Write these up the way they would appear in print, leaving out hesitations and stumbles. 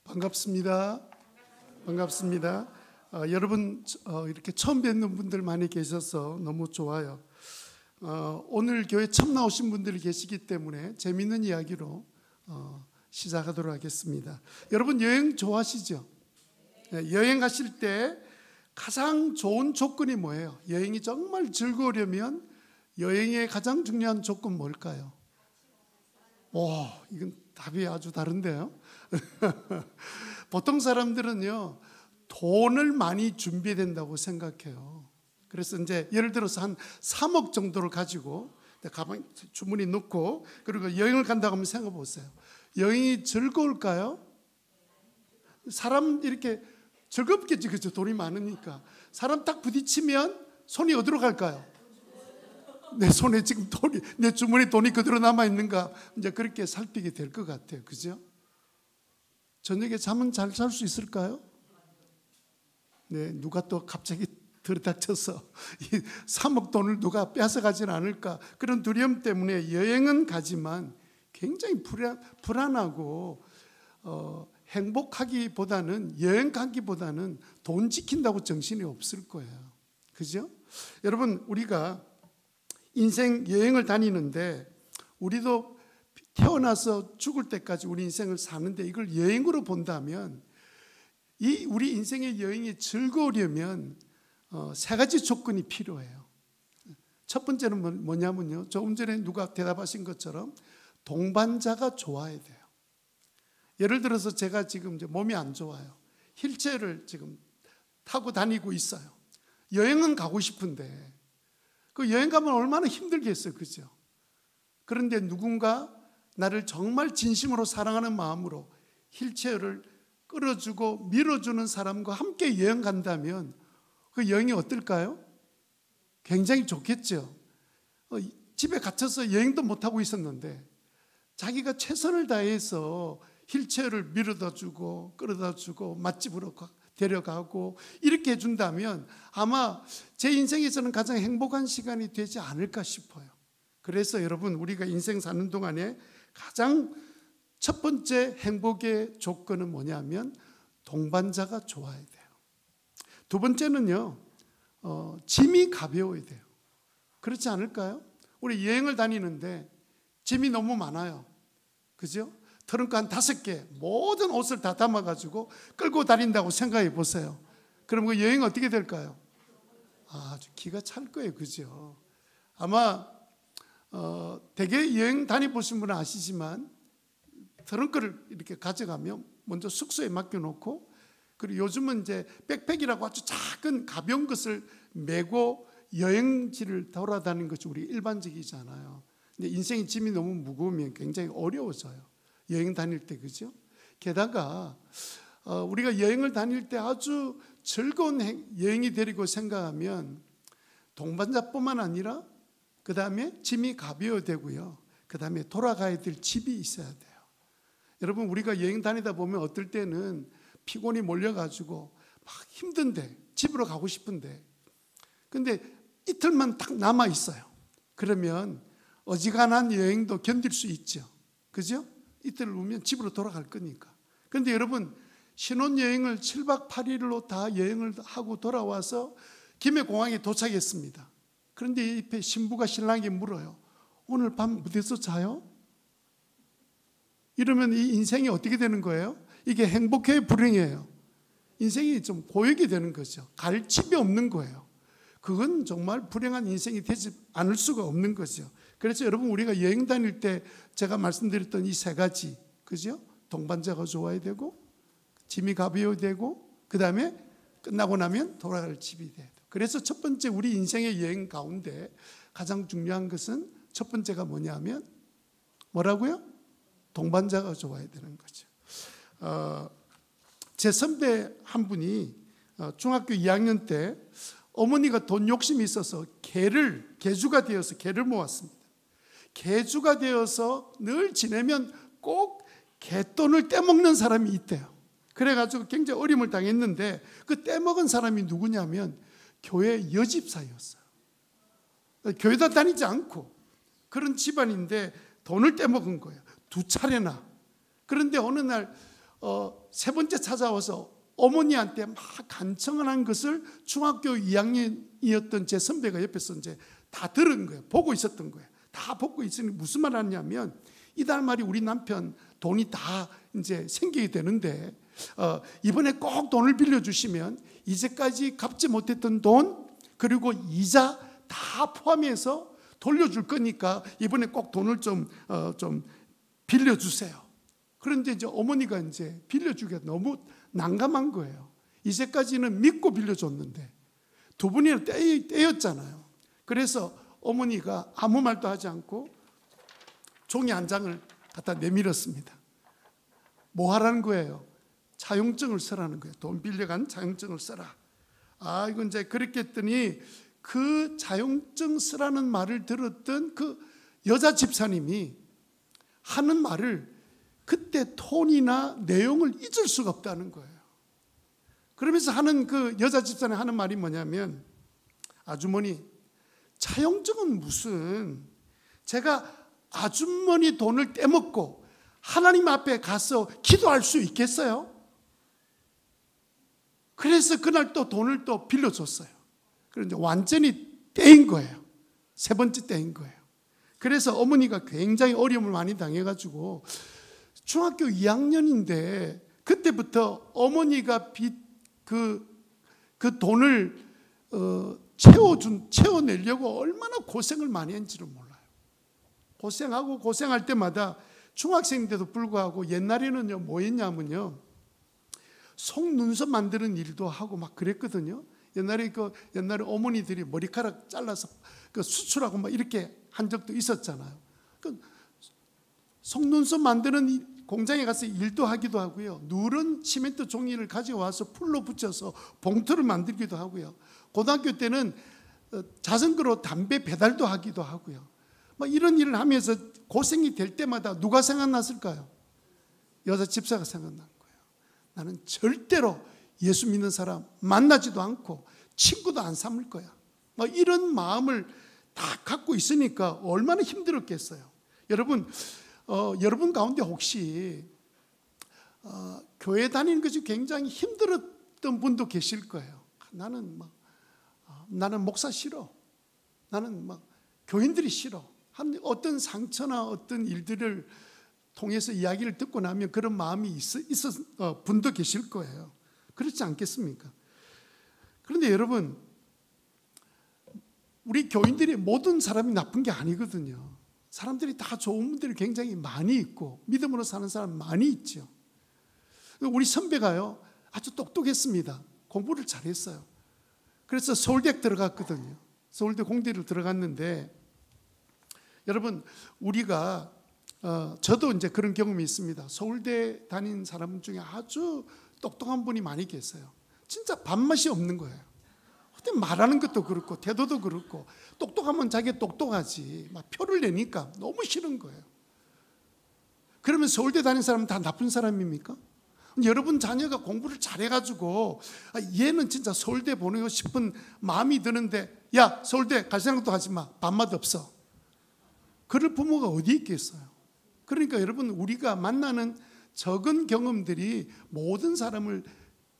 반갑습니다. 반갑습니다. 여러분 이렇게 처음 뵙는 분들 많이 계셔서 너무 좋아요. 오늘 교회 처음 나오신 분들이 계시기 때문에 재미있는 이야기로 시작하도록 하겠습니다. 여러분 여행 좋아하시죠? 여행 가실 때 가장 좋은 조건이 뭐예요? 여행이 정말 즐거우려면 여행의 가장 중요한 조건 뭘까요? 이건 답이 아주 다른데요. 보통 사람들은요, 돈을 많이 준비해야 된다고 생각해요. 그래서 이제 예를 들어서 한 3억 정도를 가지고 가방 주머니 넣고 그리고 여행을 간다고 하면 생각해 보세요. 여행이 즐거울까요? 사람 이렇게 즐겁겠지, 그렇죠? 돈이 많으니까. 사람 딱 부딪히면 손이 어디로 갈까요? 내 손에 지금 돈이, 내 주머니에 돈이 그대로 남아있는가, 이제 그렇게 살피게 될 것 같아요. 그죠? 저녁에 잠은 잘 잘 수 있을까요? 네, 누가 또 갑자기 들이닥쳐서 이 3억 돈을 누가 뺏어가진 않을까, 그런 두려움 때문에 여행은 가지만 굉장히 불안하고 행복하기보다는, 여행 가기보다는 돈 지킨다고 정신이 없을 거예요. 그죠? 여러분, 우리가 인생 여행을 다니는데, 우리도 태어나서 죽을 때까지 우리 인생을 사는데 이걸 여행으로 본다면, 이 우리 인생의 여행이 즐거우려면 세 가지 조건이 필요해요. 첫 번째는 뭐냐면요, 조금 전에 누가 대답하신 것처럼 동반자가 좋아야 돼요. 예를 들어서 제가 지금 이제 몸이 안 좋아요. 휠체어를 지금 타고 다니고 있어요. 여행은 가고 싶은데 그 여행 가면 얼마나 힘들겠어요, 그죠? 그런데 누군가 나를 정말 진심으로 사랑하는 마음으로 휠체어를 끌어주고 밀어주는 사람과 함께 여행 간다면 그 여행이 어떨까요? 굉장히 좋겠죠. 집에 갇혀서 여행도 못하고 있었는데 자기가 최선을 다해서 휠체어를 밀어다 주고 끌어다 주고 맛집으로 데려가고 이렇게 해준다면 아마 제 인생에서는 가장 행복한 시간이 되지 않을까 싶어요. 그래서 여러분, 우리가 인생 사는 동안에 가장 첫 번째 행복의 조건은 뭐냐면 동반자가 좋아야 돼요. 두 번째는요, 짐이 가벼워야 돼요. 그렇지 않을까요? 우리 여행을 다니는데 짐이 너무 많아요. 그죠? 트렁크 한 5개 모든 옷을 다 담아가지고 끌고 다닌다고 생각해 보세요. 그럼 그 여행 어떻게 될까요? 아주 기가 찰 거예요. 그죠? 아마 대개 여행 다녀보신 분은 아시지만 트렁크를 이렇게 가져가면 먼저 숙소에 맡겨놓고, 그리고 요즘은 이제 백팩이라고 아주 작은 가벼운 것을 메고 여행지를 돌아다니는 것이 우리 일반적이잖아요. 근데 인생의 짐이 너무 무거우면 굉장히 어려워져요, 여행 다닐 때. 그죠? 게다가 우리가 여행을 다닐 때 아주 즐거운 여행이 되리고 생각하면 동반자뿐만 아니라 그 다음에 짐이 가벼워야 되고요, 그 다음에 돌아가야 될 집이 있어야 돼요. 여러분, 우리가 여행 다니다 보면 어떨 때는 피곤이 몰려가지고 막 힘든데, 집으로 가고 싶은데, 근데 이틀만 딱 남아 있어요. 그러면 어지간한 여행도 견딜 수 있죠. 그죠? 이틀 후면 집으로 돌아갈 거니까. 그런데 여러분, 신혼여행을 7박 8일로 다 여행을 하고 돌아와서 김해공항에 도착했습니다. 그런데 옆에 신부가 신랑에게 물어요. 오늘 밤 어디서 자요? 이러면 이 인생이 어떻게 되는 거예요? 이게 행복해요, 불행해요? 인생이 좀 고역이 되는 거죠. 갈 집이 없는 거예요. 그건 정말 불행한 인생이 되지 않을 수가 없는 거죠. 그래서 여러분, 우리가 여행 다닐 때 제가 말씀드렸던 이 세 가지, 그죠? 동반자가 좋아야 되고, 짐이 가벼워야 되고, 그 다음에 끝나고 나면 돌아갈 집이 돼야 돼요. 그래서 첫 번째 우리 인생의 여행 가운데 가장 중요한 것은, 첫 번째가 뭐냐면 뭐라고요? 동반자가 좋아야 되는 거죠. 제 선배 한 분이 중학교 2학년 때 어머니가 돈 욕심이 있어서 개주가 되어서 개를 모았습니다. 개주가 되어서 늘 지내면 꼭 개돈을 떼먹는 사람이 있대요. 그래가지고 굉장히 어려움을 당했는데, 그 떼먹은 사람이 누구냐면 교회 여집사였어요. 교회도 다니지 않고 그런 집안인데 돈을 떼먹은 거예요, 2차례나. 그런데 어느 날 세 번째 찾아와서 어머니한테 막 간청을 한 것을 중학교 2학년이었던 제 선배가 옆에서 이제 다 들은 거예요. 보고 있었던 거예요. 다 보고 있으니 무슨 말 하냐면, 이달 말이 우리 남편 돈이 다 이제 생기게 되는데 이번에 꼭 돈을 빌려주시면 이제까지 갚지 못했던 돈 그리고 이자 다 포함해서 돌려줄 거니까 이번에 꼭 돈을 좀 빌려주세요. 그런데 이제 어머니가 이제 빌려주기가 너무 난감한 거예요. 이제까지는 믿고 빌려줬는데 두 분이나 떼였잖아요. 그래서 어머니가 아무 말도 하지 않고 종이 한 장을 갖다 내밀었습니다. 뭐 하라는 거예요? 차용증을 써라는 거예요. 돈 빌려간 차용증을 써라. 이건 이제 그렇게 했더니 그 차용증 쓰라는 말을 들었던 그 여자 집사님이 하는 말을 그때 톤이나 내용을 잊을 수가 없다는 거예요. 그러면서 하는 그 여자 집사님 하는 말이 뭐냐면, 아주머니, 차용증은 무슨, 제가 아주머니 돈을 떼먹고 하나님 앞에 가서 기도할 수 있겠어요? 그래서 그날 또 돈을 또 빌려줬어요. 그런데 완전히 떼인 거예요. 세 번째 떼인 거예요. 그래서 어머니가 굉장히 어려움을 많이 당해가지고 중학교 2학년인데 그때부터 어머니가 그 돈을 채워내려고 얼마나 고생을 많이 했는지를 몰라요. 고생하고 고생할 때마다 중학생인데도 불구하고 옛날에는요 뭐 했냐면요, 속눈썹 만드는 일도 하고 막 그랬거든요. 옛날에 어머니들이 머리카락 잘라서 수출하고 막 이렇게 한 적도 있었잖아요. 속눈썹 만드는 공장에 가서 일도 하기도 하고요. 누런 시멘트 종이를 가져와서 풀로 붙여서 봉투를 만들기도 하고요. 고등학교 때는 자전거로 담배 배달도 하기도 하고요. 막 이런 일을 하면서 고생이 될 때마다 누가 생각났을까요? 여자 집사가 생각난 거예요. 나는 절대로 예수 믿는 사람 만나지도 않고 친구도 안 삼을 거야. 막 이런 마음을 다 갖고 있으니까 얼마나 힘들었겠어요. 여러분 가운데 혹시 교회 다니는 것이 굉장히 힘들었던 분도 계실 거예요. 나는 목사 싫어. 나는 교인들이 싫어. 어떤 상처나 어떤 일들을 통해서 이야기를 듣고 나면 그런 마음이 있었 분도 계실 거예요. 그렇지 않겠습니까? 그런데 여러분, 우리 교인들이 모든 사람이 나쁜 게 아니거든요. 사람들이 다 좋은 분들이 굉장히 많이 있고 믿음으로 사는 사람 많이 있죠. 우리 선배가요 아주 똑똑했습니다. 공부를 잘했어요. 그래서 서울대 들어갔거든요. 서울대 공대를 들어갔는데, 여러분 우리가 저도 이제 그런 경험이 있습니다. 서울대 다닌 사람 중에 아주 똑똑한 분이 많이 계세요. 진짜 밥맛이 없는 거예요. 어떻게 말하는 것도 그렇고 태도도 그렇고, 똑똑하면 자기가 똑똑하지 막 표를 내니까 너무 싫은 거예요. 그러면 서울대 다닌 사람은 다 나쁜 사람입니까? 여러분 자녀가 공부를 잘해가지고 얘는 진짜 서울대 보내고 싶은 마음이 드는데, 야 서울대 갈 생각도 하지 마, 밥맛 없어, 그럴 부모가 어디 있겠어요. 그러니까 여러분, 우리가 만나는 적은 경험들이 모든 사람을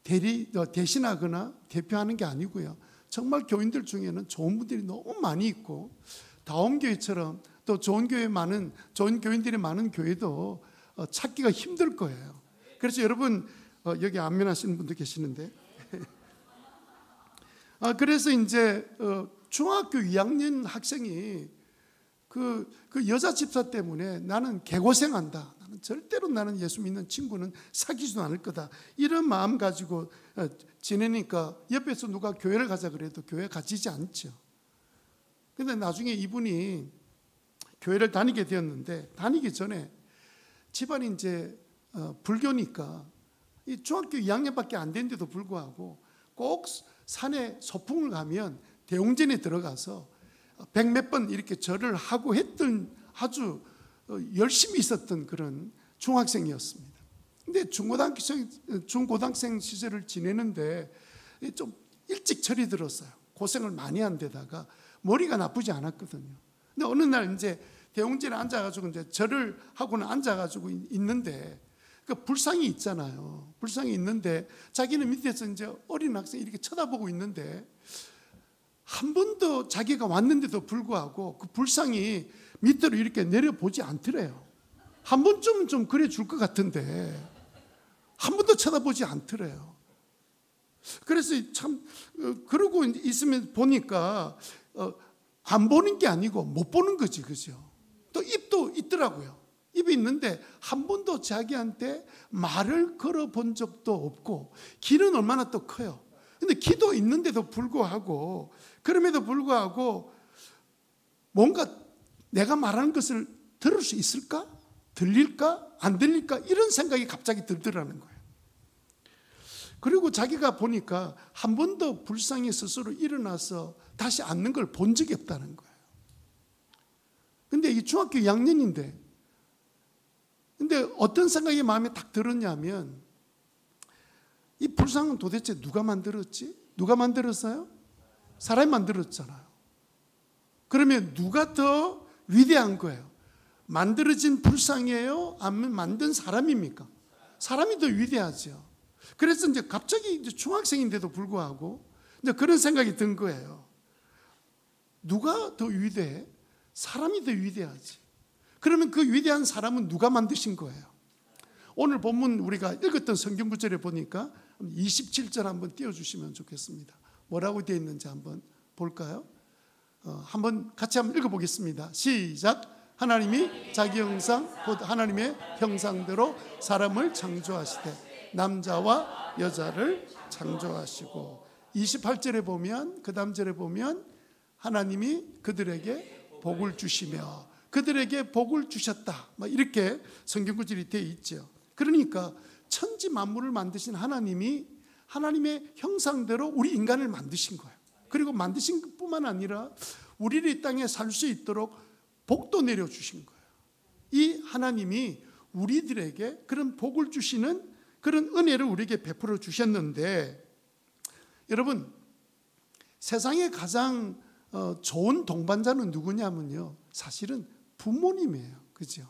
대신하거나 대표하는 게 아니고요. 정말 교인들 중에는 좋은 분들이 너무 많이 있고, 다음교회처럼 또 좋은 교인들이 많은 교회도 찾기가 힘들 거예요. 그래서 여러분, 여기 안면하시는 분도 계시는데 그래서 이제 중학교 2학년 학생이 그 여자 집사 때문에 나는 개고생한다, 절대로 나는 예수 믿는 친구는 사귀지도 않을 거다, 이런 마음 가지고 지내니까 옆에서 누가 교회를 가자 그래도 교회 가지지 않죠. 그런데 나중에 이분이 교회를 다니게 되었는데, 다니기 전에 집안이 이제 불교니까 이 중학교 2학년밖에 안 됐는데도 불구하고 꼭 산에 소풍을 가면 대웅전에 들어가서 100몇 번 이렇게 절을 하고 했던 아주 열심히 있었던 그런 중학생이었습니다. 근데 중고등학생 시절을 지내는데 좀 일찍 철이 들었어요. 고생을 많이 한 데다가 머리가 나쁘지 않았거든요. 근데 어느 날 이제 대웅전에 앉아가지고 이제 절을 하고는 앉아가지고 있는데 그러니까 불상이 있잖아요. 불상이 있는데 자기는 밑에서 이제 어린 학생이 이렇게 쳐다보고 있는데 한 번도 자기가 왔는데도 불구하고 그 불상이 밑으로 이렇게 내려보지 않더래요. 한 번쯤은 좀 그래 줄 것 같은데 한 번도 쳐다보지 않더래요. 그래서 참 그러고 있으면 보니까 안 보는 게 아니고 못 보는 거지, 그죠? 또 입도 있더라고요. 입이 있는데 한 번도 자기한테 말을 걸어본 적도 없고 귀는 얼마나 또 커요. 근데 귀도 있는데도 불구하고 그럼에도 불구하고 뭔가 내가 말하는 것을 들을 수 있을까? 들릴까? 안 들릴까? 이런 생각이 갑자기 들더라는 거예요. 그리고 자기가 보니까 한 번도 불상이 스스로 일어나서 다시 앉는 걸 본 적이 없다는 거예요. 근데 이 중학교 2학년인데 근데 어떤 생각이 마음에 딱 들었냐면 이 불상은 도대체 누가 만들었지? 누가 만들었어요? 사람이 만들었잖아요. 그러면 누가 더 위대한 거예요? 만들어진 불상이에요? 아니면 만든 사람입니까? 사람이 더 위대하죠. 그래서 이제 갑자기 이제 중학생인데도 불구하고 이제 그런 생각이 든 거예요. 누가 더 위대해? 사람이 더 위대하지. 그러면 그 위대한 사람은 누가 만드신 거예요? 오늘 본문 우리가 읽었던 성경 구절에 보니까 27절 한번 띄워주시면 좋겠습니다. 뭐라고 되어 있는지 한번 볼까요? 한번 같이 한번 읽어보겠습니다. 시작. 하나님이 자기 형상 곧 하나님의 형상대로 사람을 창조하시되 남자와 여자를 창조하시고 28절에 보면 그 다음 절에 보면 하나님이 그들에게 복을 주시며 그들에게 복을 주셨다. 이렇게 성경 구절이 되어 있죠. 그러니까 천지 만물을 만드신 하나님이 하나님의 형상대로 우리 인간을 만드신 거예요. 그리고 만드신 것뿐만 아니라 우리를 이 땅에 살 수 있도록 복도 내려주신 거예요. 이 하나님이 우리들에게 그런 복을 주시는 그런 은혜를 우리에게 베풀어 주셨는데 여러분 세상에 가장 좋은 동반자는 누구냐면요. 사실은 부모님이에요. 그죠?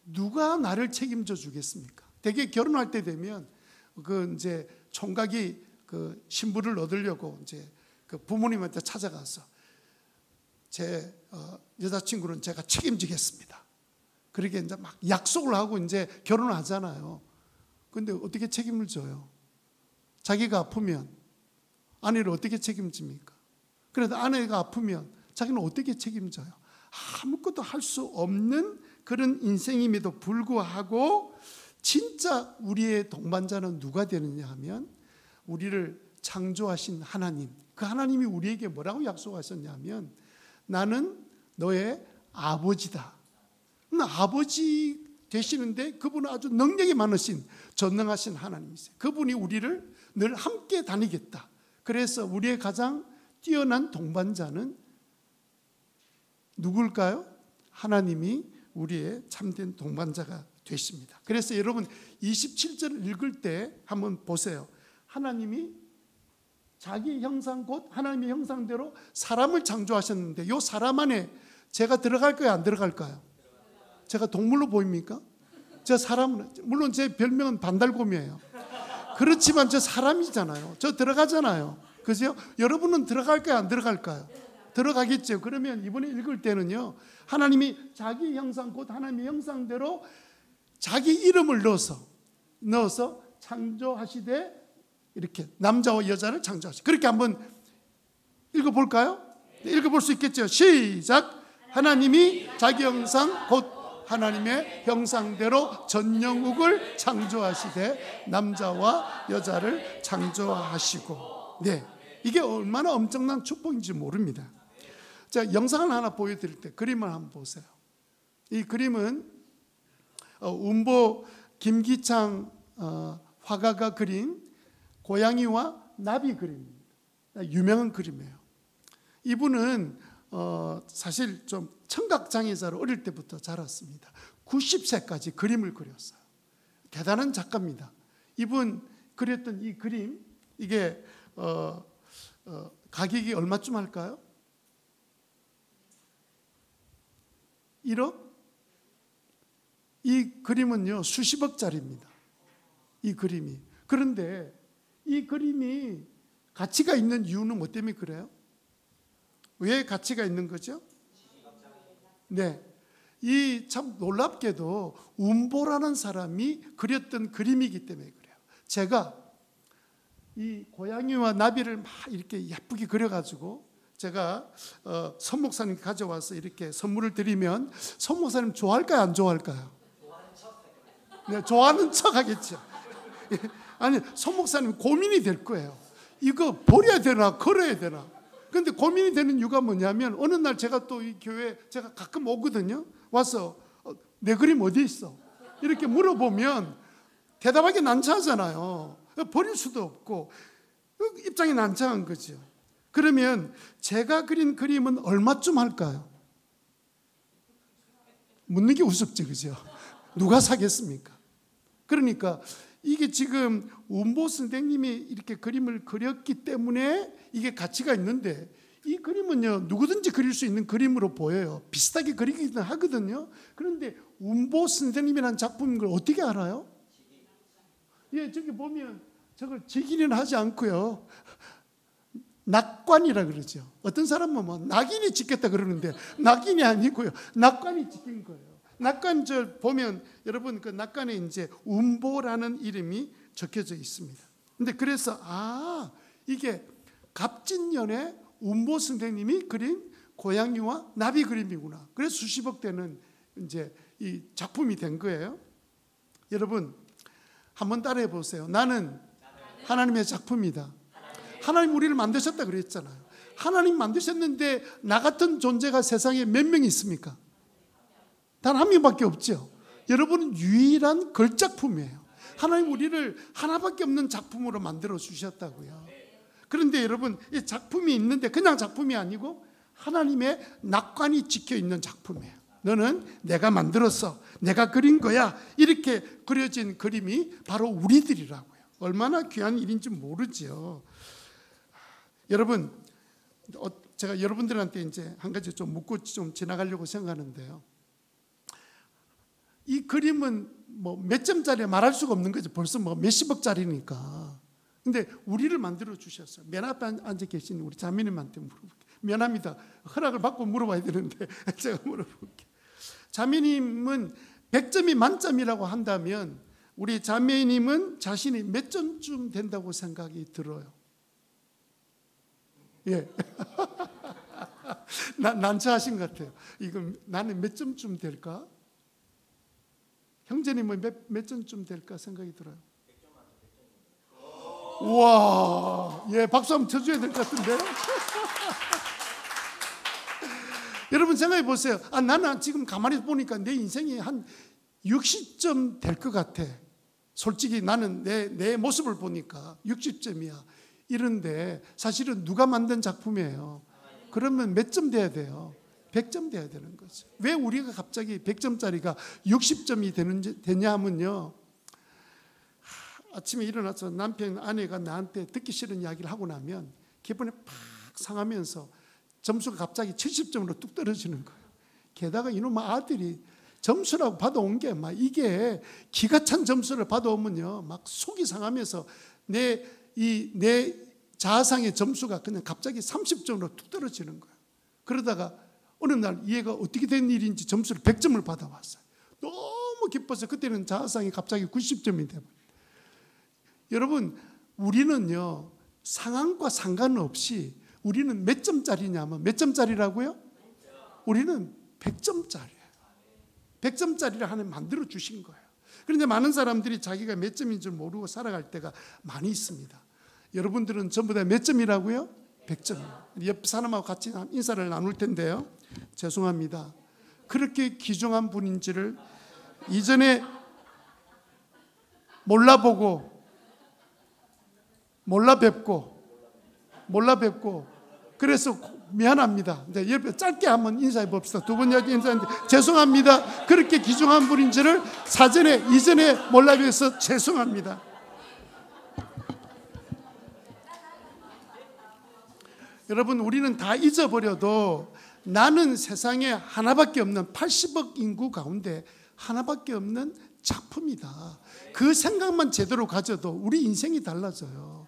누가 나를 책임져 주겠습니까? 대개 결혼할 때 되면 그 이제 총각이 그 신부를 얻으려고 이제 그 부모님한테 찾아가서 제 여자친구는 제가 책임지겠습니다. 그렇게 이제 막 약속을 하고 이제 결혼을 하잖아요. 근데 어떻게 책임을 져요? 자기가 아프면 아내를 어떻게 책임집니까? 그래도 아내가 아프면 자기는 어떻게 책임져요? 아무것도 할 수 없는 그런 인생임에도 불구하고 진짜 우리의 동반자는 누가 되느냐 하면 우리를 창조하신 하나님, 그 하나님이 우리에게 뭐라고 약속하셨냐면 나는 너의 아버지다. 아버지 되시는데 그분은 아주 능력이 많으신 전능하신 하나님이세요. 그분이 우리를 늘 함께 다니겠다. 그래서 우리의 가장 뛰어난 동반자는 누굴까요? 하나님이 우리의 참된 동반자가 되십니다. 그래서 여러분 27절을 읽을 때 한번 보세요. 하나님이 자기 형상 곧 하나님의 형상대로 사람을 창조하셨는데 이 사람 안에 제가 들어갈까요? 안 들어갈까요? 제가 동물로 보입니까? 저 사람은 물론 제 별명은 반달곰이에요. 그렇지만 저 사람이잖아요. 저 들어가잖아요. 그죠? 여러분은 들어갈까요? 안 들어갈까요? 들어가겠죠. 그러면 이번에 읽을 때는요. 하나님이 자기 형상 곧 하나님의 형상대로 자기 이름을 넣어서 창조하시되 이렇게 남자와 여자를 창조하시. 그렇게 한번 읽어볼까요? 읽어볼 수 있겠죠. 시작. 하나님이 자기 형상 곧 하나님의 형상대로 전영국을 창조하시되 남자와 여자를 창조하시고. 네, 이게 얼마나 엄청난 축복인지 모릅니다. 자, 영상을 하나 보여드릴 때 그림을 한번 보세요. 이 그림은 운보 김기창 화가가 그린 고양이와 나비 그림입니다. 유명한 그림이에요. 이분은 사실 좀 청각장애자로 어릴 때부터 자랐습니다. 90세까지 그림을 그렸어요. 대단한 작가입니다. 이분 그렸던 이 그림 이게 가격이 얼마쯤 할까요? 1억? 이 그림은요 수십억짜리입니다. 이 그림이. 그런데 이 그림이 가치가 있는 이유는 뭐 때문에 그래요? 왜 가치가 있는 거죠? 네, 이 참 놀랍게도 운보라는 사람이 그렸던 그림이기 때문에 그래요. 제가 이 고양이와 나비를 막 이렇게 예쁘게 그려가지고 제가 선 목사님 가져와서 이렇게 선물을 드리면 선 목사님 좋아할까요, 안 좋아할까요? 네, 좋아하는 척 하겠죠. 아니, 선 목사님 고민이 될 거예요. 이거 버려야 되나 걸어야 되나. 그런데 고민이 되는 이유가 뭐냐면 어느 날 제가 또 이 교회 제가 가끔 오거든요. 와서 내 그림 어디 있어? 이렇게 물어보면 대답하기 난처하잖아요. 버릴 수도 없고 입장이 난처한 거죠. 그러면 제가 그린 그림은 얼마쯤 할까요? 묻는 게 우습죠, 그죠? 누가 사겠습니까? 그러니까 이게 지금 운보 선생님이 이렇게 그림을 그렸기 때문에 이게 가치가 있는데 이 그림은요 누구든지 그릴 수 있는 그림으로 보여요. 비슷하게 그리기는 하거든요. 그런데 운보 선생님이라는 작품인 걸 어떻게 알아요? 예, 저기 보면 저걸 직인은 하지 않고요 낙관이라 그러죠. 어떤 사람은 뭐 낙인이 찍겠다 그러는데 낙인이 아니고요 낙관이 찍힌 거예요. 낙관 저 보면 여러분 그 낙관에 이제 운보라는 이름이 적혀져 있습니다. 근데 그래서 이게 갑진년에 운보 선생님이 그린 고양이와 나비 그림이구나. 그래서 수십억 되는 이제 이 작품이 된 거예요. 여러분 한번 따라해 보세요. 나는 하나님의 작품이다. 하나님 우리를 만드셨다 그랬잖아요. 하나님 만드셨는데 나 같은 존재가 세상에 몇 명 있습니까? 단 한 명밖에 없죠. 여러분은 유일한 걸작품이에요. 하나님 우리를 하나밖에 없는 작품으로 만들어 주셨다고요. 그런데 여러분 이 작품이 있는데 그냥 작품이 아니고 하나님의 낙관이 찍혀 있는 작품이에요. 너는 내가 만들었어. 내가 그린 거야. 이렇게 그려진 그림이 바로 우리들이라고요. 얼마나 귀한 일인지 모르죠. 여러분 제가 여러분들한테 이제 한 가지 좀 묻고 좀 지나가려고 생각하는데요. 이 그림은 뭐 몇 점짜리 말할 수가 없는 거죠. 벌써 뭐 몇십억짜리니까. 근데 우리를 만들어 주셨어요. 맨 앞에 앉아 계신 우리 자매님한테 물어볼게요. 미안합니다. 허락을 받고 물어봐야 되는데 제가 물어볼게요. 자매님은 100점이 만점이라고 한다면 우리 자매님은 자신이 몇 점쯤 된다고 생각이 들어요? 예. 난처하신 것 같아요. 이거 나는 몇 점쯤 될까? 형제님은 몇 점쯤 될까 생각이 들어요. 우와, 예, 박수 한번 쳐줘야 될 것 같은데. 여러분 생각해 보세요. 나는 지금 가만히 보니까 내 인생이 한 60점 될 것 같아. 솔직히 나는 내 모습을 보니까 60점이야. 이런데 사실은 누가 만든 작품이에요. 그러면 몇 점 돼야 돼요? 100점 돼야 되는 거죠. 왜 우리가 갑자기 100점짜리가 60점이 되냐 하면요. 아침에 일어나서 남편, 아내가 나한테 듣기 싫은 이야기를 하고 나면 기분이 팍 상하면서 점수가 갑자기 70점으로 뚝 떨어지는 거예요. 게다가 이놈 아들이 점수라고 받아온 게 막 이게 기가 찬 점수를 받아오면요. 막 속이 상하면서 내 자아상의 점수가 그냥 갑자기 30점으로 뚝 떨어지는 거예요. 그러다가 어느 날 얘가 어떻게 된 일인지 점수를 100점을 받아왔어요. 너무 기뻐서 그때는 자아상이 갑자기 90점이 돼버려요. 여러분 우리는요 상황과 상관없이 우리는 몇 점짜리냐면 몇 점짜리라고요? 우리는 100점짜리예요. 100점짜리를 하나님 만들어 주신 거예요. 그런데 많은 사람들이 자기가 몇 점인 줄 모르고 살아갈 때가 많이 있습니다. 여러분들은 전부 다 몇 점이라고요? 100점이에요. 옆 사람하고 같이 인사를 나눌 텐데요. 죄송합니다. 그렇게 귀중한 분인지를 이전에 몰라보고 몰라 뵙고 그래서 미안합니다. 옆에 짧게 한번 인사해 봅시다. 두 번 인사했는데 죄송합니다. 그렇게 귀중한 분인지를 이전에 몰라 뵈서 죄송합니다. 여러분 우리는 다 잊어버려도 나는 세상에 하나밖에 없는 80억 인구 가운데 하나밖에 없는 작품이다. 그 생각만 제대로 가져도 우리 인생이 달라져요.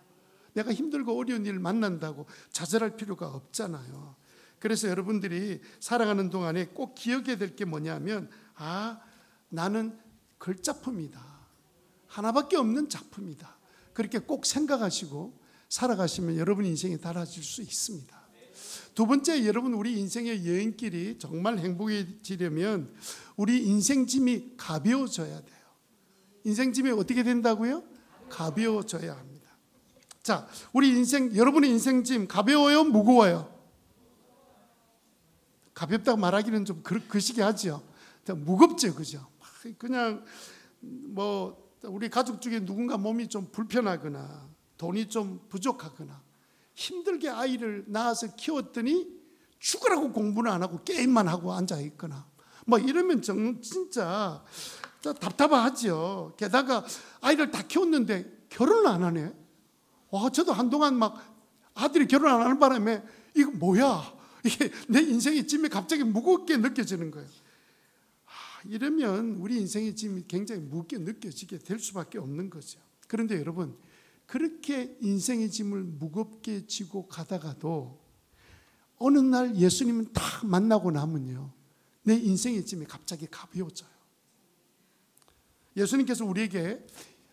내가 힘들고 어려운 일을 만난다고 좌절할 필요가 없잖아요. 그래서 여러분들이 살아가는 동안에 꼭 기억해야 될 게 뭐냐면, 나는 글작품이다. 하나밖에 없는 작품이다. 그렇게 꼭 생각하시고 살아가시면 여러분 인생이 달라질 수 있습니다. 두 번째, 여러분 우리 인생의 여행길이 정말 행복해지려면 우리 인생짐이 가벼워져야 돼요. 인생짐이 어떻게 된다고요? 가벼워져야 합니다. 자, 우리 인생, 여러분의 인생짐 가벼워요? 무거워요? 가볍다고 말하기는 좀 그시기 하죠. 무겁죠, 그죠? 그냥 뭐 우리 가족 중에 누군가 몸이 좀 불편하거나 돈이 좀 부족하거나 힘들게 아이를 낳아서 키웠더니 죽으라고 공부는 안 하고 게임만 하고 앉아 있거나 뭐 이러면 진짜 답답하죠. 게다가 아이를 다 키웠는데 결혼을 안 하네. 저도 한동안 막 아들이 결혼 안 하는 바람에 이거 뭐야? 이게 내 인생의 짐이 갑자기 무겁게 느껴지는 거예요. 이러면 우리 인생의 짐이 굉장히 무겁게 느껴지게 될 수밖에 없는 거죠. 그런데 여러분, 그렇게 인생의 짐을 무겁게 지고 가다가도 어느 날 예수님을 딱 만나고 나면요, 내 인생의 짐이 갑자기 가벼워져요. 예수님께서 우리에게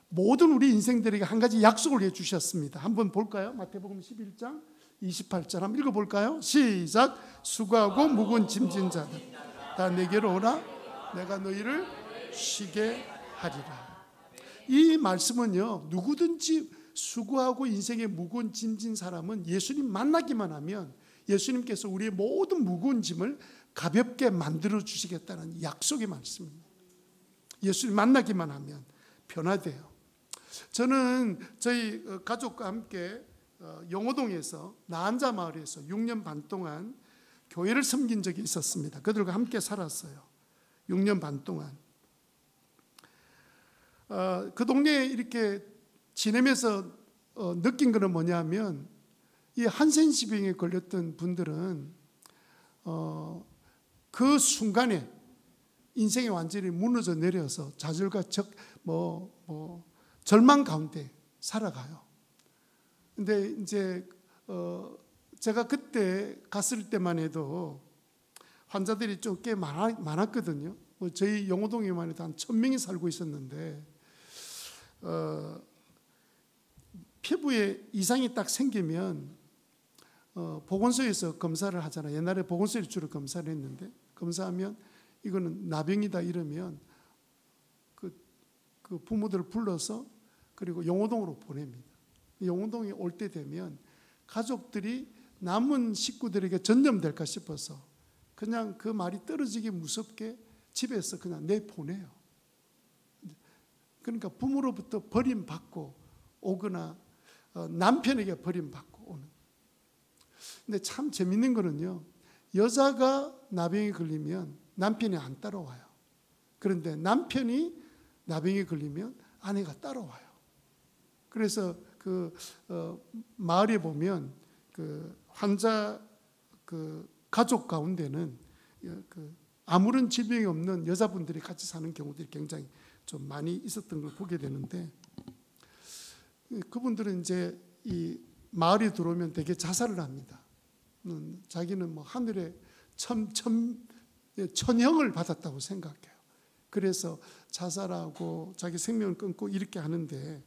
모든 우리 인생들에게 한 가지 약속을 해주셨습니다. 한번 볼까요? 마태복음 11장 28절 한번 읽어볼까요? 시작. 수고하고 무거운 짐진 자들 다 내게로 오라. 내가 너희를 쉬게 하리라. 이 말씀은요, 누구든지 수고하고 인생에 무거운 짐진 사람은 예수님 만나기만 하면 예수님께서 우리의 모든 무거운 짐을 가볍게 만들어 주시겠다는 약속의 말씀입니다. 예수님 만나기만 하면 변화돼요. 저는 저희 가족과 함께 영호동에서 나한자 마을에서 6년 반 동안 교회를 섬긴 적이 있었습니다. 그들과 함께 살았어요. 6년 반 동안. 그 동네에 이렇게 지내면서 느낀 것은 뭐냐면, 이 한센시병에 걸렸던 분들은 그 순간에 인생이 완전히 무너져 내려서 좌절과 절망 가운데 살아가요. 근데 이제 제가 그때 갔을 때만 해도 환자들이 좀 꽤 많았거든요. 저희 영호동에만 해도 한 1000명이 살고 있었는데, 피부에 이상이 딱 생기면 보건소에서 검사를 하잖아요. 옛날에 보건소에 주로 검사를 했는데, 검사하면 이거는 나병이다 이러면 그 부모들을 불러서 그리고 영호동으로 보냅니다. 영호동에 올 때 되면 가족들이 남은 식구들에게 전염될까 싶어서 그냥 그 말이 떨어지기 무섭게 집에서 그냥 내보내요. 그러니까 부모로부터 버림받고 오거나 남편에게 버림받고 오는. 근데 참 재밌는 거는요, 여자가 나병에 걸리면 남편이 안 따라와요. 그런데 남편이 나병에 걸리면 아내가 따라와요. 그래서 그 마을에 보면 그 환자 그 가족 가운데는 그 아무런 질병이 없는 여자분들이 같이 사는 경우들이 굉장히 좀 많이 있었던 걸 보게 되는데, 그분들은 이제 이 마을에 들어오면 되게 자살을 합니다. 자기는 뭐 하늘에 천형을 받았다고 생각해요. 그래서 자살하고 자기 생명을 끊고 이렇게 하는데,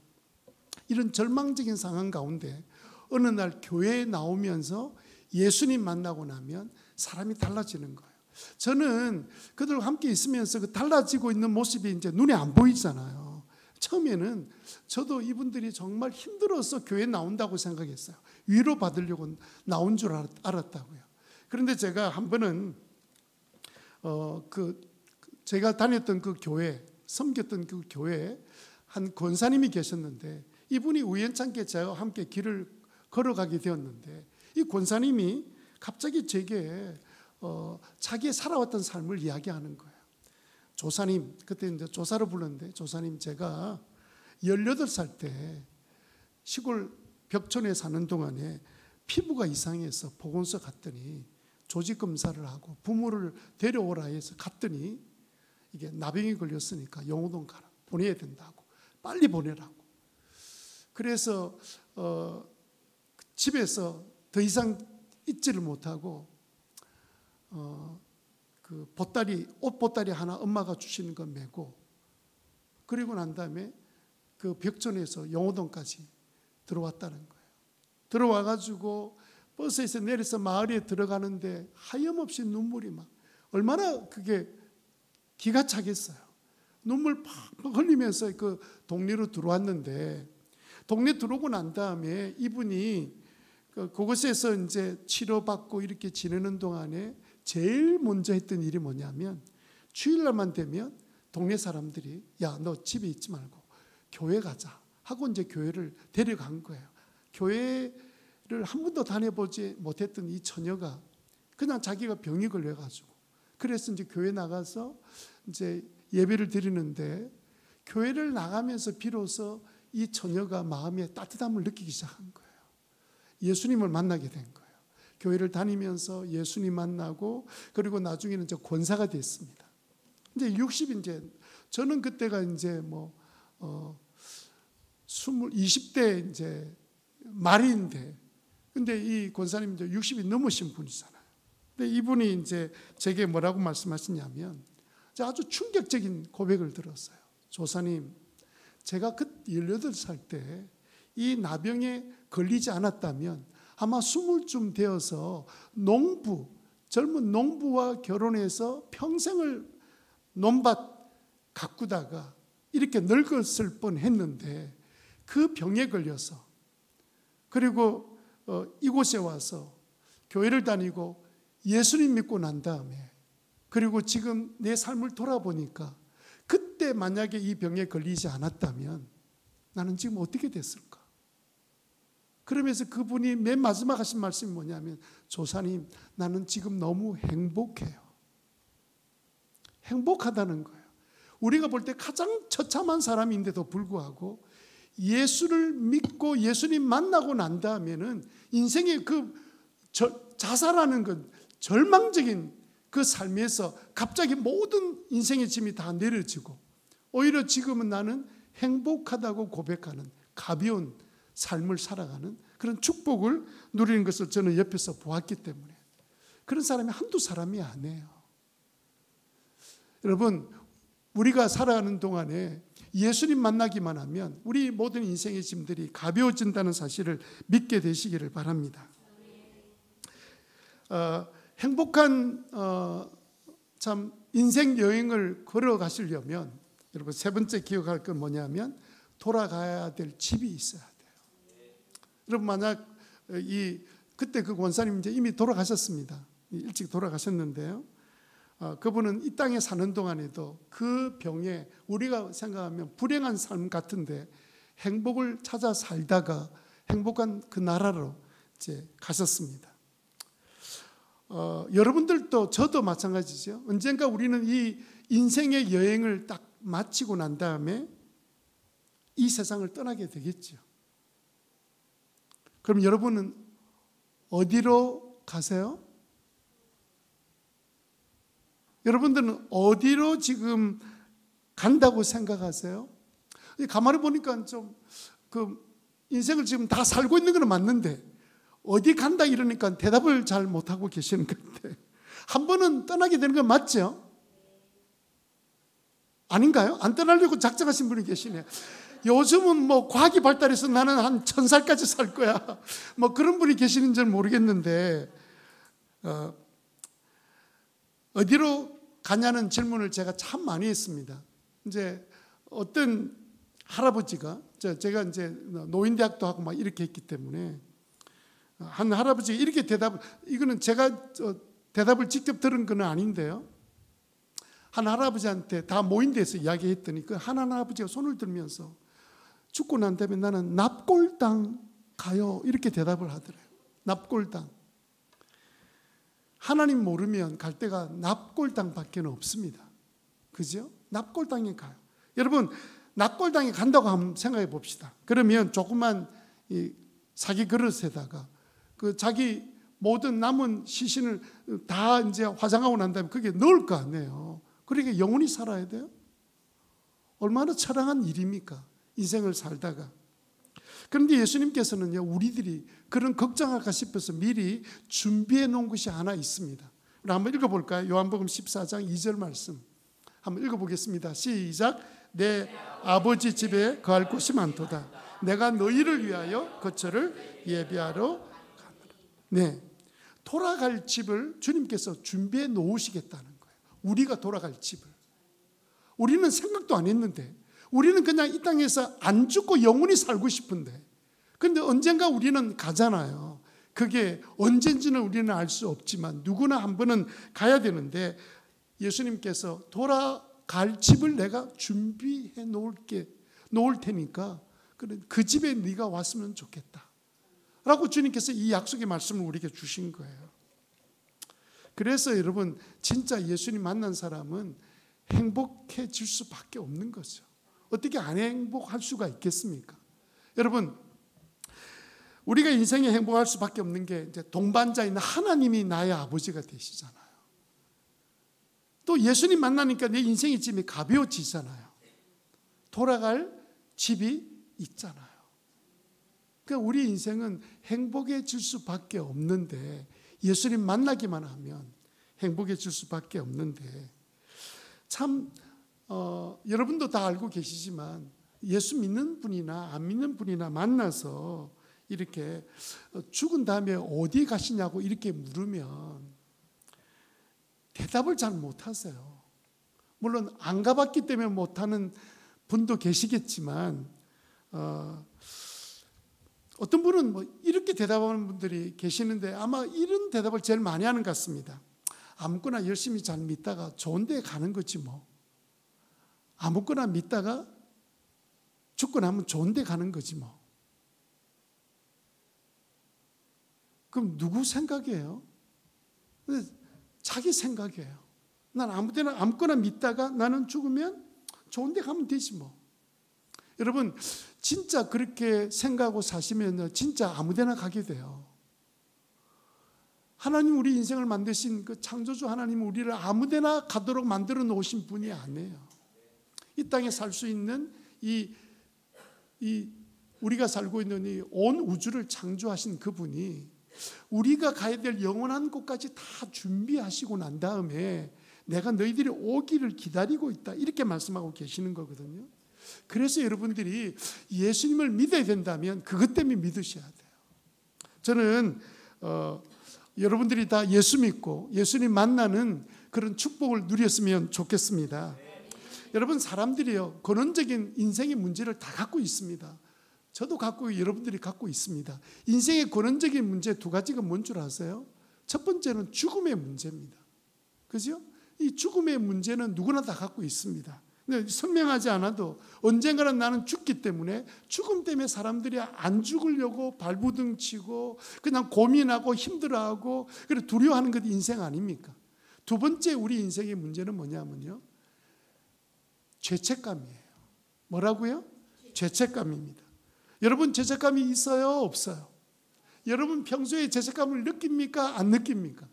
이런 절망적인 상황 가운데 어느 날 교회에 나오면서 예수님 만나고 나면 사람이 달라지는 거예요. 저는 그들과 함께 있으면서 그 달라지고 있는 모습이 이제 눈에 안 보이잖아요. 처음에는 저도 이분들이 정말 힘들어서 교회에 나온다고 생각했어요. 위로받으려고 나온 줄 알았다고요. 그런데 제가 한 번은 제가 다녔던 그 교회, 섬겼던 그 교회에 한 권사님이 계셨는데, 이분이 우연찮게 저와 함께 길을 걸어가게 되었는데, 이 권사님이 갑자기 제게 자기의 살아왔던 삶을 이야기하는 거예요. 조사님, 그때 이제 조사로 불렀는데, 조사님, 제가 18살 때 시골 벽촌에 사는 동안에 피부가 이상해서 보건소 갔더니 조직 검사를 하고 부모를 데려오라 해서 갔더니 이게 나병이 걸렸으니까 영호동 가라, 보내야 된다고, 빨리 보내라고. 그래서 집에서 더 이상 있지를 못하고 그 보따리, 옷 보따리 하나 엄마가 주시는 거 메고, 그리고 난 다음에 그 벽전에서 영호동까지 들어왔다는 거예요. 들어와가지고 버스에서 내려서 마을에 들어가는데 하염없이 눈물이 막, 얼마나 그게 기가 차겠어요. 눈물 팍팍 흘리면서 그 동네로 들어왔는데, 동네 들어오고 난 다음에 이분이 그곳에서 이제 치료받고 이렇게 지내는 동안에 제일 먼저 했던 일이 뭐냐면, 주일날만 되면 동네 사람들이 야, 너 집에 있지 말고 교회 가자 하고 이제 교회를 데려간 거예요. 교회를 한 번도 다녀보지 못했던 이 처녀가 그냥 자기가 병이 걸려가지고, 그래서 이제 교회 나가서 이제 예배를 드리는데, 교회를 나가면서 비로소 이 처녀가 마음에 따뜻함을 느끼기 시작한 거예요. 예수님을 만나게 된 거예요. 교회를 다니면서 예수님 만나고, 그리고 나중에는 이제 권사가 됐습니다. 이제 60, 이제 저는 그때가 이제 20대 이제 말인데, 근데 이 권사님 이제 60이 넘으신 분이잖아요. 근데 이분이 이제 제게 뭐라고 말씀하시냐면, 아주 충격적인 고백을 들었어요. 조사님, 제가 그 18살 때 이 나병에 걸리지 않았다면 아마 20쯤 되어서 젊은 농부와 결혼해서 평생을 논밭 가꾸다가 이렇게 늙었을 뻔했는데, 그 병에 걸려서, 그리고 이곳에 와서 교회를 다니고 예수님 믿고 난 다음에, 그리고 지금 내 삶을 돌아보니까 그때 만약에 이 병에 걸리지 않았다면 나는 지금 어떻게 됐을까? 그러면서 그분이 맨 마지막 하신 말씀이 뭐냐면, 조사님, 나는 지금 너무 행복해요. 행복하다는 거예요. 우리가 볼 때 가장 처참한 사람인데도 불구하고 예수를 믿고 예수님 만나고 난 다음에는 인생의 그 자살하는 건 절망적인 그 삶에서 갑자기 모든 인생의 짐이 다 내려지고, 오히려 지금은 나는 행복하다고 고백하는 가벼운 삶을 살아가는 그런 축복을 누리는 것을 저는 옆에서 보았기 때문에, 그런 사람이 한두 사람이 아니에요. 여러분, 우리가 살아가는 동안에 예수님 만나기만 하면 우리 모든 인생의 짐들이 가벼워진다는 사실을 믿게 되시기를 바랍니다. 행복한 참 인생 여행을 걸어가시려면 여러분, 세 번째 기억할 건 뭐냐면, 돌아가야 될 집이 있어야 돼요. 여러분, 만약 그때 그 권사님 이제 이미 돌아가셨습니다. 일찍 돌아가셨는데요, 그분은 이 땅에 사는 동안에도 그 병에, 우리가 생각하면 불행한 삶 같은데 행복을 찾아 살다가 행복한 그 나라로 이제 가셨습니다. 여러분들도 저도 마찬가지죠. 언젠가 우리는 이 인생의 여행을 딱 마치고 난 다음에 이 세상을 떠나게 되겠죠. 그럼 여러분은 어디로 가세요? 여러분들은 어디로 지금 간다고 생각하세요? 가만히 보니까 좀 인생을 지금 다 살고 있는 건 맞는데 어디 간다 이러니까 대답을 잘 못하고 계시는 것 같아요. 한 번은 떠나게 되는 건 맞죠? 아닌가요? 안 떠나려고 작정하신 분이 계시네요. 요즘은 과학이 발달해서 나는 한 1000살까지 살 거야, 그런 분이 계시는지 모르겠는데, 어디로 가냐는 질문을 제가 참 많이 했습니다. 이제 어떤 할아버지가, 제가 이제 노인대학도 하고 막 이렇게 했기 때문에, 한 할아버지가 이렇게 이거는 제가 대답을 직접 들은 건 아닌데요, 한 할아버지한테 다 모인 데서 이야기했더니 그 한 할아버지가 손을 들면서 죽고 난 다음에 나는 납골당 가요, 이렇게 대답을 하더래요. 납골당. 하나님 모르면 갈 데가 납골당밖에 없습니다. 그죠? 납골당에 가요. 여러분, 납골당에 간다고 한번 생각해 봅시다. 그러면 조그만 사기 그릇에다가 그 자기 모든 남은 시신을 다 이제 화장하고 난 다음에 그게 넣을 거 아니에요. 그러니까 영원히 살아야 돼요? 얼마나 처량한 일입니까? 인생을 살다가. 그런데 예수님께서는요, 우리들이 그런 걱정할까 싶어서 미리 준비해 놓은 것이 하나 있습니다. 우리 한번 읽어볼까요? 요한복음 14장 2절 말씀 한번 읽어보겠습니다. 시작. 내 아버지 집에 거할 곳이 많도다. 내가 너희를 위하여 거처를 예비하러 가노라. 네, 돌아갈 집을 주님께서 준비해 놓으시겠다는 거예요. 우리가 돌아갈 집을. 우리는 생각도 안 했는데, 우리는 그냥 이 땅에서 안 죽고 영원히 살고 싶은데, 그런데 언젠가 우리는 가잖아요. 그게 언젠지는 우리는 알 수 없지만 누구나 한 번은 가야 되는데, 예수님께서 돌아갈 집을 내가 준비해 놓을 테니까 그 집에 네가 왔으면 좋겠다 라고 주님께서 이 약속의 말씀을 우리에게 주신 거예요. 그래서 여러분, 진짜 예수님 만난 사람은 행복해질 수밖에 없는 거죠. 어떻게 안 행복할 수가 있겠습니까? 여러분, 우리가 인생에 행복할 수밖에 없는 게 이제 동반자인 하나님이 나의 아버지가 되시잖아요. 또 예수님 만나니까 내 인생의 짐이 가벼워지잖아요. 돌아갈 집이 있잖아요. 그러니까 우리 인생은 행복해질 수밖에 없는데, 예수님 만나기만 하면 행복해질 수밖에 없는데, 참 여러분도 다 알고 계시지만 예수 믿는 분이나 안 믿는 분이나 만나서 이렇게 죽은 다음에 어디 가시냐고 이렇게 물으면 대답을 잘 못하세요. 물론 안 가봤기 때문에 못하는 분도 계시겠지만 어떤 분은 뭐 이렇게 대답하는 분들이 계시는데, 아마 이런 대답을 제일 많이 하는 것 같습니다. 아무거나 열심히 잘 믿다가 좋은 데 가는 거지 뭐. 아무거나 믿다가 죽고 나면 좋은 데 가는 거지 뭐. 그럼 누구 생각이에요? 자기 생각이에요. 난 아무거나 믿다가 나는 죽으면 좋은 데 가면 되지 뭐. 여러분, 진짜 그렇게 생각하고 사시면 진짜 아무 데나 가게 돼요. 하나님 우리 인생을 만드신 그 창조주 하나님은 우리를 아무 데나 가도록 만들어 놓으신 분이 아니에요. 이 땅에 살 수 있는 우리가 살고 있는 이 온 우주를 창조하신 그분이 우리가 가야 될 영원한 곳까지 다 준비하시고 난 다음에 내가 너희들이 오기를 기다리고 있다, 이렇게 말씀하고 계시는 거거든요. 그래서 여러분들이 예수님을 믿어야 된다면 그것 때문에 믿으셔야 돼요. 저는 여러분들이 다 예수 믿고 예수님 만나는 그런 축복을 누렸으면 좋겠습니다. 여러분, 사람들이요, 근원적인 인생의 문제를 다 갖고 있습니다. 저도 갖고, 여러분들이 갖고 있습니다. 인생의 근원적인 문제 두 가지가 뭔 줄 아세요? 첫 번째는 죽음의 문제입니다. 그죠? 이 죽음의 문제는 누구나 다 갖고 있습니다. 근데 설명하지 않아도 언젠가는 나는 죽기 때문에, 죽음 때문에 사람들이 안 죽으려고 발부둥 치고 그냥 고민하고 힘들어하고 그래 두려워하는 것이 인생 아닙니까? 두 번째 우리 인생의 문제는 뭐냐면요, 죄책감이에요. 뭐라고요? 죄책감입니다. 여러분, 죄책감이 있어요, 없어요? 여러분 평소에 죄책감을 느낍니까, 안 느낍니까?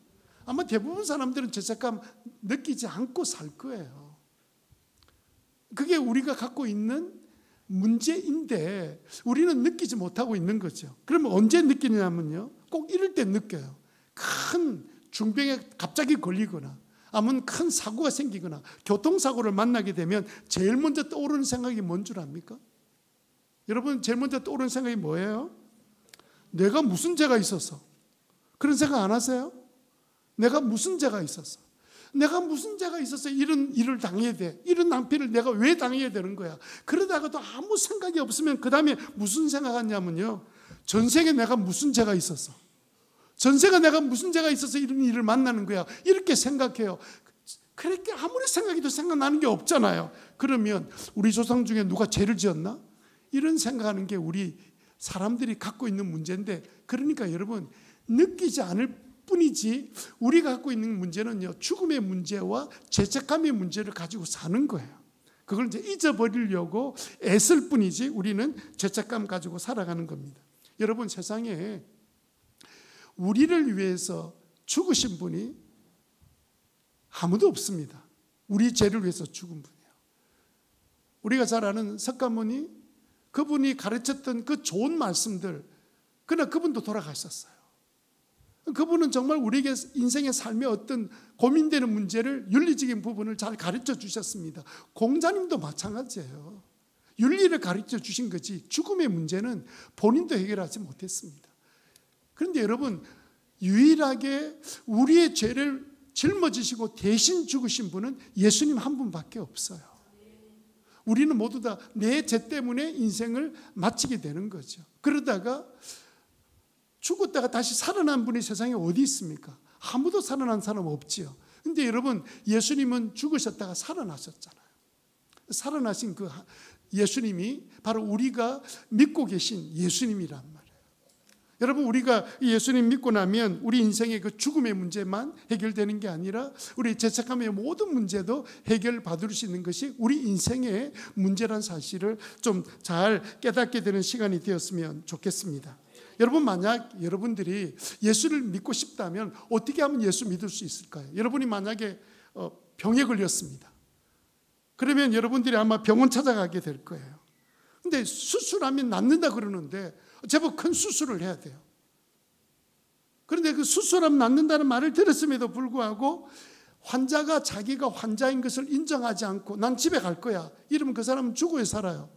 아마 대부분 사람들은 죄책감 느끼지 않고 살 거예요. 그게 우리가 갖고 있는 문제인데 우리는 느끼지 못하고 있는 거죠. 그러면 언제 느끼냐면요, 꼭 이럴 때 느껴요. 큰 중병에 갑자기 걸리거나 아니면 큰 사고가 생기거나 교통사고를 만나게 되면 제일 먼저 떠오르는 생각이 뭔 줄 압니까? 여러분, 제일 먼저 떠오르는 생각이 뭐예요? 내가 무슨 죄가 있어서. 그런 생각 안 하세요? 내가 무슨 죄가 있었어? 내가 무슨 죄가 있어서 이런 일을 당해야 돼? 이런 낭패를 내가 왜 당해야 되는 거야? 그러다가도 아무 생각이 없으면 그 다음에 무슨 생각하냐면요, 전생에 내가 무슨 죄가 있었어? 전생에 내가 무슨 죄가 있어서 이런 일을 만나는 거야? 이렇게 생각해요. 그렇게 아무리 생각해도 생각나는 게 없잖아요. 그러면 우리 조상 중에 누가 죄를 지었나? 이런 생각하는 게 우리 사람들이 갖고 있는 문제인데, 그러니까 여러분, 느끼지 않을 뿐이지 우리가 갖고 있는 문제는요, 죽음의 문제와 죄책감의 문제를 가지고 사는 거예요. 그걸 이제 잊어버리려고 애쓸 뿐이지 우리는 죄책감 가지고 살아가는 겁니다. 여러분, 세상에 우리를 위해서 죽으신 분이 아무도 없습니다. 우리 죄를 위해서 죽은 분이에요. 우리가 잘 아는 석가모니, 그분이 가르쳤던 그 좋은 말씀들, 그러나 그분도 돌아가셨어요. 그분은 정말 우리에게 인생의 삶의 어떤 고민되는 문제를, 윤리적인 부분을 잘 가르쳐 주셨습니다. 공자님도 마찬가지예요. 윤리를 가르쳐 주신 거지 죽음의 문제는 본인도 해결하지 못했습니다. 그런데 여러분, 유일하게 우리의 죄를 짊어지시고 대신 죽으신 분은 예수님 한 분밖에 없어요. 우리는 모두 다 내 죄 때문에 인생을 마치게 되는 거죠. 그러다가 죽었다가 다시 살아난 분이 세상에 어디 있습니까? 아무도 살아난 사람 없지요. 근데 여러분, 예수님은 죽으셨다가 살아나셨잖아요. 살아나신 그 예수님이 바로 우리가 믿고 계신 예수님이란 말이에요. 여러분, 우리가 예수님 믿고 나면 우리 인생의 그 죽음의 문제만 해결되는 게 아니라 우리 죄책감의 모든 문제도 해결받을 수 있는 것이 우리 인생의 문제란 사실을 좀 잘 깨닫게 되는 시간이 되었으면 좋겠습니다. 여러분, 만약 여러분들이 예수를 믿고 싶다면 어떻게 하면 예수 믿을 수 있을까요? 여러분이 만약에 병에 걸렸습니다. 그러면 여러분들이 아마 병원 찾아가게 될 거예요. 근데 수술하면 낫는다 그러는데 제법 큰 수술을 해야 돼요. 그런데 그 수술하면 낫는다는 말을 들었음에도 불구하고 환자가 자기가 환자인 것을 인정하지 않고 난 집에 갈 거야, 이러면 그 사람은 죽어야 살아요?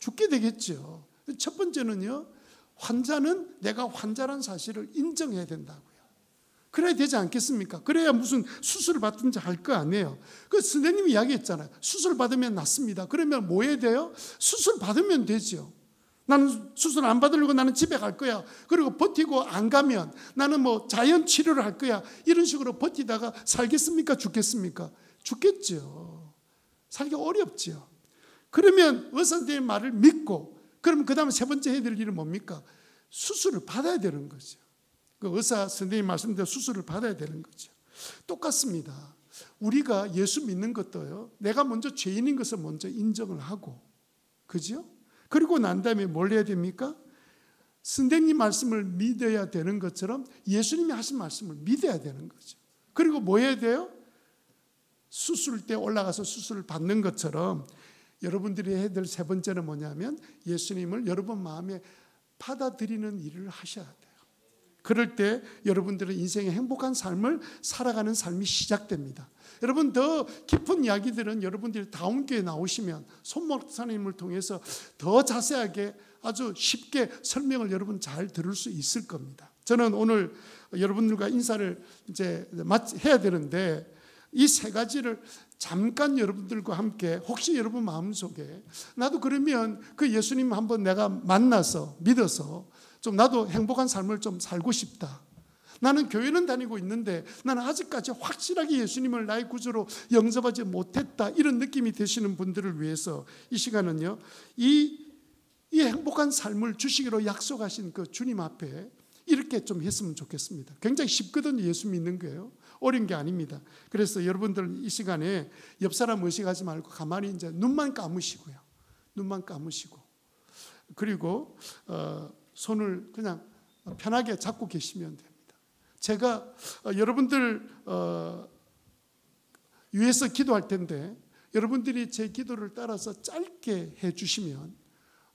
죽게 되겠죠. 첫 번째는요, 환자는 내가 환자란 사실을 인정해야 된다고요. 그래야 되지 않겠습니까? 그래야 무슨 수술을 받든지 할 거 아니에요. 그 선생님이 이야기했잖아요. 수술 받으면 낫습니다. 그러면 뭐 해야 돼요? 수술 받으면 되죠. 나는 수술 안 받으려고 나는 집에 갈 거야. 그리고 버티고 안 가면 나는 뭐 자연 치료를 할 거야. 이런 식으로 버티다가 살겠습니까? 죽겠습니까? 죽겠죠. 살기가 어렵죠. 그러면 의사 선생님 말을 믿고, 그러면 그 다음에 세 번째 해야 될 일은 뭡니까? 수술을 받아야 되는 거죠. 그 의사 선생님 말씀대로 수술을 받아야 되는 거죠. 똑같습니다. 우리가 예수 믿는 것도요, 내가 먼저 죄인인 것을 먼저 인정을 하고, 그죠? 그리고 난 다음에 뭘 해야 됩니까? 선생님 말씀을 믿어야 되는 것처럼 예수님이 하신 말씀을 믿어야 되는 거죠. 그리고 뭐 해야 돼요? 수술대 올라가서 수술을 받는 것처럼 여러분들이 해야 될 세 번째는 뭐냐면 예수님을 여러분 마음에 받아들이는 일을 하셔야 돼요. 그럴 때 여러분들은 인생의 행복한 삶을 살아가는 삶이 시작됩니다. 여러분, 더 깊은 이야기들은 여러분들이 다운교회 나오시면 손 목사님을 통해서 더 자세하게 아주 쉽게 설명을 여러분 잘 들을 수 있을 겁니다. 저는 오늘 여러분들과 인사를 이제 해야 되는데 이 세 가지를 잠깐 여러분들과 함께, 혹시 여러분 마음속에 나도 그러면 그 예수님 한번 내가 만나서 믿어서 좀 나도 행복한 삶을 좀 살고 싶다. 나는 교회는 다니고 있는데 나는 아직까지 확실하게 예수님을 나의 구주로 영접하지 못했다, 이런 느낌이 드시는 분들을 위해서 이 시간은요, 이 행복한 삶을 주시기로 약속하신 그 주님 앞에 이렇게 좀 했으면 좋겠습니다. 굉장히 쉽거든요. 예수 믿는 거예요. 어려운 게 아닙니다. 그래서 여러분들 이 시간에 옆 사람 의식하지 말고 가만히 이제 눈만 감으시고요. 눈만 감으시고, 그리고 손을 그냥 편하게 잡고 계시면 됩니다. 제가 여러분들 위해서 기도할 텐데 여러분들이 제 기도를 따라서 짧게 해주시면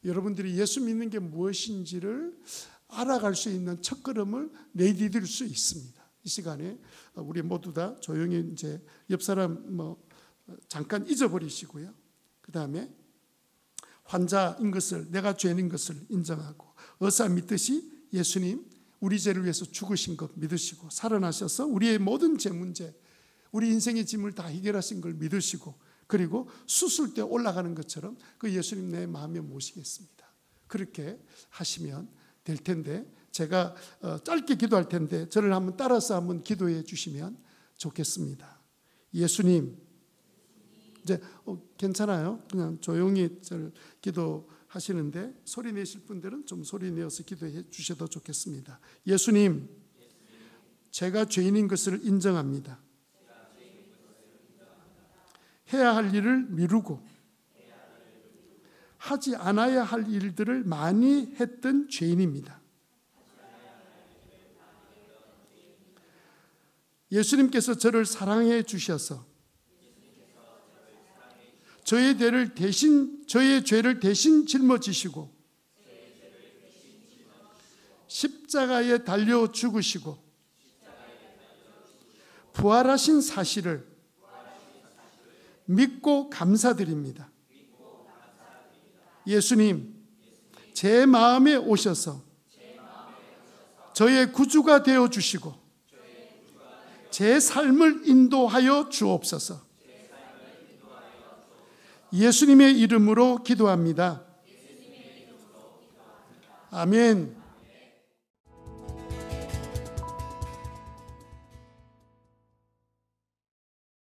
여러분들이 예수 믿는 게 무엇인지를 알아갈 수 있는 첫걸음을 내디딜 수 있습니다. 이 시간에 우리 모두 다 조용히 이제 옆 사람 잠깐 잊어버리시고요. 그 다음에 환자인 것을, 내가 죄인인 것을 인정하고, 의사 믿듯이 예수님 우리 죄를 위해서 죽으신 것 믿으시고 살아나셔서 우리의 모든 죄 문제, 우리 인생의 짐을 다 해결하신 걸 믿으시고, 그리고 수술대 올라가는 것처럼 그 예수님 내 마음에 모시겠습니다. 그렇게 하시면 될 텐데, 제가 짧게 기도할 텐데 저를 한번 따라서 한번 기도해 주시면 좋겠습니다. 예수님, 이제 괜찮아요. 그냥 조용히 저를 기도하시는데 소리 내실 분들은 좀 소리 내어서 기도해 주셔도 좋겠습니다. 예수님, 제가 죄인인 것을 인정합니다. 해야 할 일을 미루고 하지 않아야 할 일들을 많이 했던 죄인입니다. 예수님께서 저를 사랑해 주셔서 저의 죄를 대신 짊어지시고 십자가에 달려 죽으시고 부활하신 사실을 믿고 감사드립니다. 예수님, 제 마음에 오셔서 저의 구주가 되어 주시고 제 삶을 인도하여 주옵소서. 예수님의 이름으로 기도합니다. 아멘.